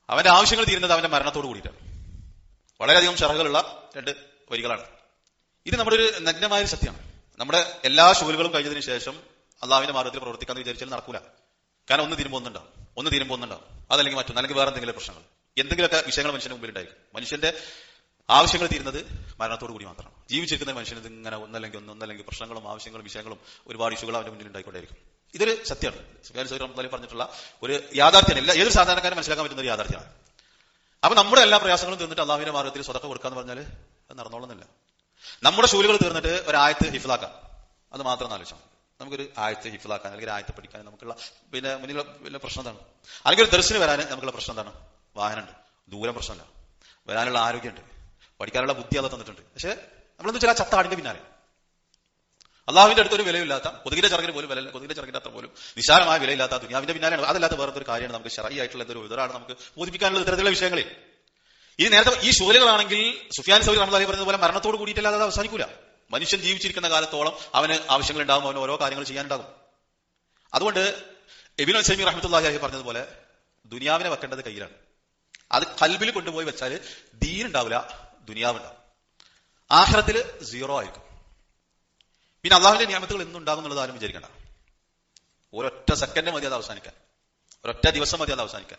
അവന്റെ ആവശ്യങ്ങൾ തീരുന്നത് അവന്റെ മരണത്തോട് കൂടിയിട്ടാണ്. വളരെയധികം ഷറഹുകളുള്ള 2 വരികളാണ്. ഇത് നമ്മുടെ ഒരു നഗ്നമായ ഒരു സത്യമാണ്. നമ്മുടെ എല്ലാ ഷുഗലുകളും കഴിഞ്ഞതിന് ശേഷം അള്ളാഹുവിന്റെ മാർഗ്ഗത്തിൽ പ്രവർത്തിക്കാന്ന് വിചാരിച്ചാൽ നടക്കൂല. കാരണം ഒന്ന് തീരുമ്പോൾ ഒന്നുണ്ടാവും, അതല്ലെങ്കിൽ മറ്റൊന്ന്, അല്ലെങ്കിൽ വേറെ എന്തെങ്കിലും പ്രശ്നങ്ങൾ, എന്തെങ്കിലുമൊക്കെ വിഷയങ്ങൾ മനുഷ്യന്റെ മുമ്പിൽ ഉണ്ടായിരിക്കും. മനുഷ്യന്റെ ആവശ്യങ്ങൾ തീരുന്നത് മരണത്തോടു കൂടി മാത്രമാണ്. ജീവിച്ചിരിക്കുന്ന മനുഷ്യന് ഇങ്ങനെ ഒന്നല്ലെങ്കിൽ പ്രശ്നങ്ങളും ആവശ്യങ്ങളും വിഷയങ്ങളും ഒരുപാട് ഇഷ്യൂകൾ അവന്റെ മുന്നിൽ ഉണ്ടായിക്കൊണ്ടേയിരിക്കും. ഇതൊരു സത്യമാണ്. സുഫിയാൻ സൗരി റഹ്മത്തുള്ളാഹി പറഞ്ഞിട്ടുള്ള ഒരു യാഥാർത്ഥ്യമാണ്. ഏതൊരു സാധാരണക്കാരൻ മനസ്സിലാക്കാൻ പറ്റുന്ന ഒരു യാഥാർത്ഥ്യമാണ്. അപ്പൊ നമ്മുടെ എല്ലാ പ്രയാസങ്ങളും തീർന്നിട്ട് അള്ളാഹുവിന്റെ മാർഗ്ഗത്തിൽ സ്വതക്ക കൊടുക്കാന്ന് പറഞ്ഞാൽ അത് നടന്നോളുന്നില്ല. നമ്മുടെ ശൂലുകൾ തീർന്നിട്ട് ഒരു ആയത്ത് ഹിഫ്ലാക്കാം, അത് മാത്രം ആലോചിച്ചാൽ നമുക്കൊരു ആയത്ത് ഹിഫ്ലാക്കാൻ അല്ലെങ്കിൽ ആയത്ത് പഠിക്കാൻ നമുക്കുള്ള മുന്നിലുള്ള പ്രശ്നം എന്താണ്? അല്ലെങ്കിൽ ഒരു ദർശനം വരാൻ നമുക്കുള്ള പ്രശ്നം എന്താണ്? വാഹനമുണ്ട്, ദൂരം പ്രശ്നമല്ല, വരാനുള്ള ആരോഗ്യമുണ്ട്, പഠിക്കാനുള്ള ബുദ്ധി അത് തന്നിട്ടുണ്ട്. പക്ഷെ നമ്മളെന്ന് വെച്ചാൽ ആ ചത്താടിന്റെ പിന്നാലെ അള്ളാഹുവിന്റെ അടുത്തൊരു വിലയില്ലാത്ത കൊതുകിന്റെ ചിറകിന് പോലും വില, കൊതുകിന്റെ ചിറകിന്റെ അത്ര പോലും നിസ്സാരമായ വിലയില്ലാത്ത ദുനിയാവിന്റെ പിന്നാലെയാണ്. അതല്ലാത്ത വേറൊരു കാര്യമാണ് നമുക്ക് ശറഈ ആയിട്ടുള്ള എന്തൊരു ഇതരാണ് നമുക്ക് ബോധിപ്പിക്കാനുള്ള ഇത്തരത്തിലുള്ള വിഷയങ്ങളിൽ. ഇനി നേരത്തെ ഈ ശൂലകളാണെങ്കിൽ സുഫിയാൻ സൗരി റഹ്മത്തുള്ളാഹി പറയുന്നത് പോലെ മരണത്തോട് കൂടിയിട്ടല്ലാതെ അത് അവസാനിക്കൂല. മനുഷ്യൻ ജീവിച്ചിരിക്കുന്ന കാലത്തോളം അവന് ആവശ്യങ്ങൾ ഉണ്ടാകും, അവന് ഓരോ കാര്യങ്ങൾ ചെയ്യാനുണ്ടാകും. അതുകൊണ്ട് ഇബ്നു ഉസൈമീൻ റഹ്മത്തുള്ളാഹി പറഞ്ഞതുപോലെ ദുനിയാവിനെ വെക്കേണ്ടത് കയ്യിലാണ്. അത് ഖൽബിൽ കൊണ്ടുപോയി വെച്ചാൽ ദീൻ ഉണ്ടാവില്ല, ദുനിയാവുണ്ടാവും. ആഖിറത്തില് 0 ആയിരിക്കും. പിന്നെ അള്ളാഹുവിന്റെ നിയമത്തുകൾ എന്നുണ്ടാകും എന്നുള്ളത് ആരും വിചാരിക്കണ്ട. ഒരൊറ്റ സെക്കൻഡ് മതി അത് അവസാനിക്കാൻ, ഒരൊറ്റ ദിവസം മതി അത് അവസാനിക്കാൻ.